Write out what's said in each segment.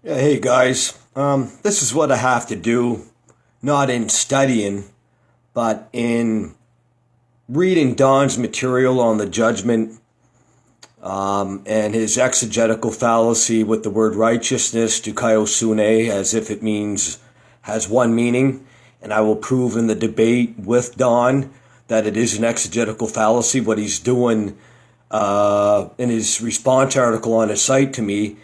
Yeah, hey guys, this is what I have to do, not in studying, but in reading Don's material on the judgment and his exegetical fallacy with the word righteousness, δικαιοσυ, as if it has one meaning. And I will prove in the debate with Don that it is an exegetical fallacy, what he's doing in his response article on his site to me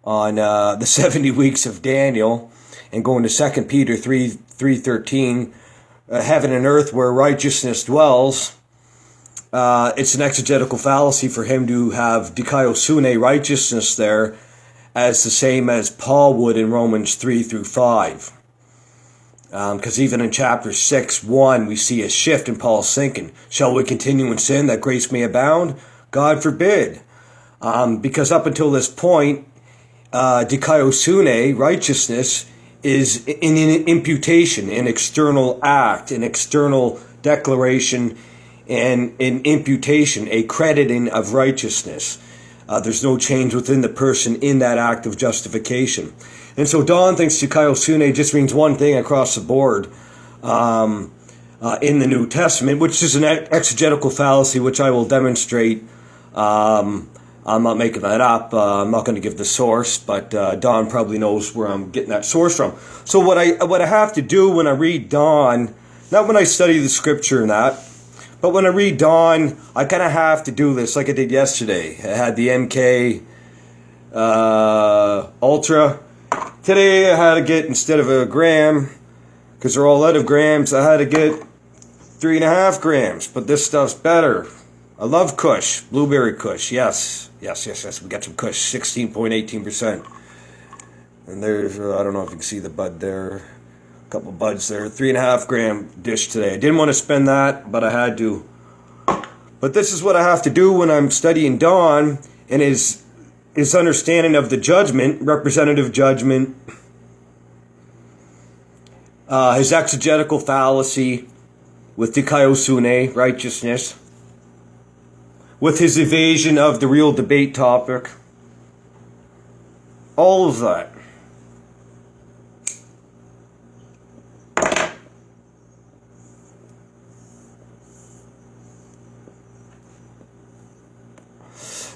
on the 70 weeks of Daniel, and going to 2 Peter 3:13, heaven and earth where righteousness dwells. It's an exegetical fallacy for him to have δικαιοσυ, righteousness there, as the same as Paul would in Romans 3-5. Because even in chapter 6:1, we see a shift in Paul's thinking. Shall we continue in sin that grace may abound? God forbid. Because up until this point, δικαιοσυ, righteousness, is an imputation, an external act, an external declaration, and an imputation, a crediting of righteousness. There's no change within the person in that act of justification. And so Don thinks δικαιοσυ just means one thing across the board in the New Testament, which is an exegetical fallacy, which I will demonstrate. I'm not making that up. I'm not going to give the source, but Don probably knows where I'm getting that source from. So what I have to do when I read Don, not when I study the scripture and that, but when I read Don, I kind of have to do this like I did yesterday. I had the MK Ultra. Today I had to get, instead of a gram, because they're all out of grams, I had to get 3.5 grams. But this stuff's better. I love Kush, blueberry Kush. Yes. We got some Kush, 16.18%. And there's, I don't know if you can see the bud there. A couple buds there. 3.5 gram dish today. I didn't want to spend that, but I had to. But this is what I have to do when I'm studying Don and his understanding of the judgment, representative judgment, his exegetical fallacy with δικαιοσυ, righteousness, with his evasion of the real debate topic. All of that.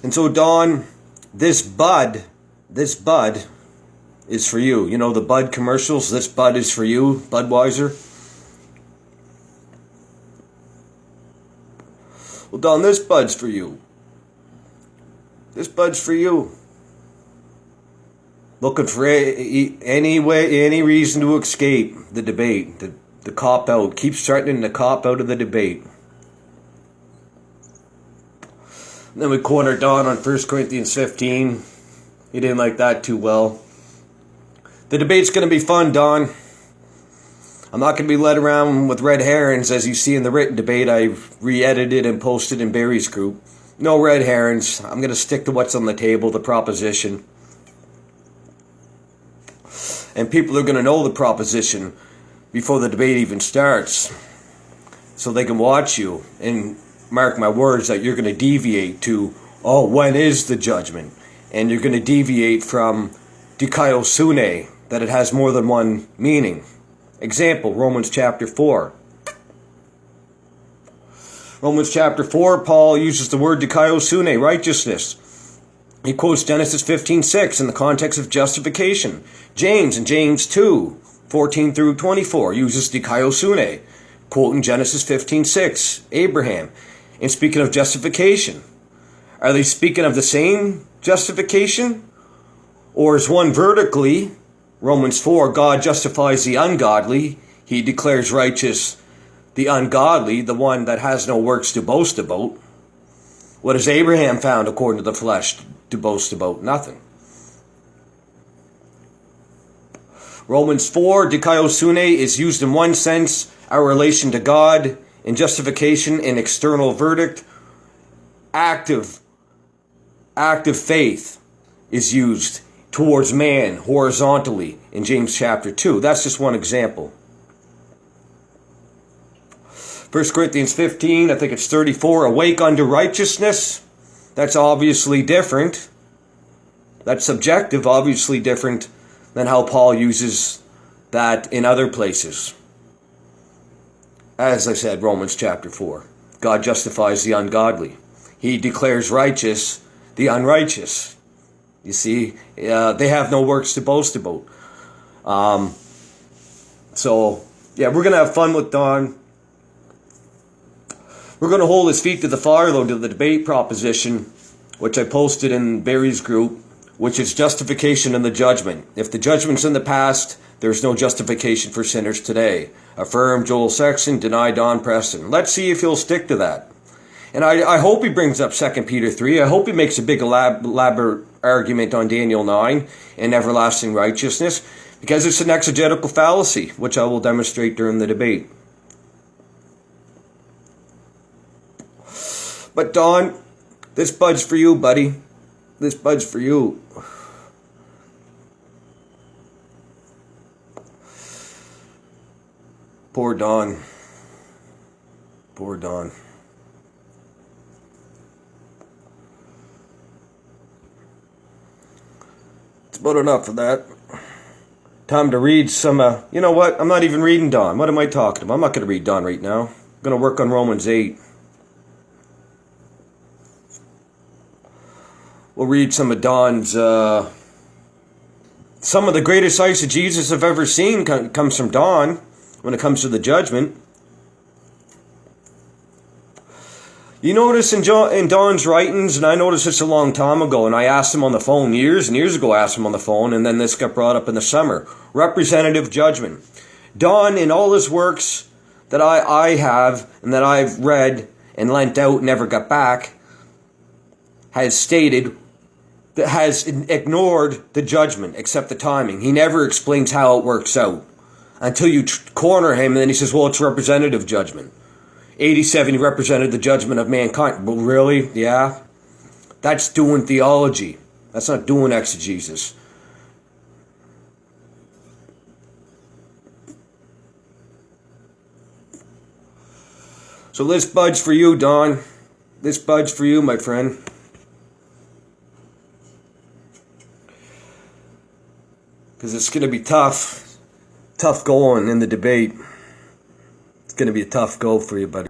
And so, Don, this bud is for you. You know the Bud commercials? This bud is for you, Budweiser. Well, Don, this bud's for you. This bud's for you. Looking for any reason to escape the debate, the cop-out. Keeps threatening the cop-out of the debate. And then we corner Don on 1 Corinthians 15. He didn't like that too well. The debate's going to be fun, Don. I'm not going to be led around with red herrings, as you see in the written debate I re-edited and posted in Barry's group. No red herrings. I'm going to stick to what's on the table, the proposition. And people are going to know the proposition before the debate even starts. So they can watch you and mark my words that you're going to deviate to, when is the judgment? And you're going to deviate from δικαιοσυ, that it has more than one meaning. Example, Romans chapter 4. Romans chapter 4, Paul uses the word δικαιοσυ, righteousness. He quotes Genesis 15:6 in the context of justification. James in James 2:14-24 uses δικαιοσυ, quoting Genesis 15:6, Abraham. And speaking of justification, are they speaking of the same justification? Or is one vertically, Romans 4, God justifies the ungodly. He declares righteous the ungodly, the one that has no works to boast about. What has Abraham found according to the flesh to boast about? Nothing. Romans 4, δικαιοσυ is used in one sense, our relation to God, in justification, in external verdict. Active faith is used towards man horizontally in James chapter 2. That's just one example. 1 Corinthians 15, I think it's 34, awake unto righteousness. That's obviously different. That's subjective, obviously different than how Paul uses that in other places. As I said, Romans chapter 4. God justifies the ungodly. He declares righteous the unrighteous. You see, they have no works to boast about. So, yeah, we're going to have fun with Don. We're going to hold his feet to the fire, though, to the debate proposition, which I posted in Barry's group, which is justification in the judgment. If the judgment's in the past, there's no justification for sinners today. Affirm Joel Sexton, deny Don Preston. Let's see if he'll stick to that. And I hope he brings up 2 Peter 3. I hope he makes a big elaborate argument on Daniel 9 and everlasting righteousness, because it's an exegetical fallacy, which I will demonstrate during the debate. But Don, this bud's for you, buddy. This bud's for you. Poor Don. Poor Don. It's about enough of that. Time to read some, you know what? I'm not even reading Don. What am I talking about? I'm not going to read Don right now. I'm going to work on Romans 8. We'll read some of Don's, some of the greatest eisegesis I've ever seen comes from Don when it comes to the judgment. You notice in Don's writings, and I noticed this a long time ago, and I asked him on the phone years and years ago, I asked him on the phone, and then this got brought up in the summer. Representative judgment. Don, in all his works that I have and that I've read and lent out and never got back, has stated, that has ignored the judgment except the timing. He never explains how it works out until you corner him, and then he says, well, it's representative judgment. 87, he represented the judgment of mankind. Well, really? Yeah? That's doing theology. That's not doing exegesis. So this bud's for you, Don. This bud's for you, my friend. Because it's going to be tough going in the debate. It's going to be a tough go for you, buddy.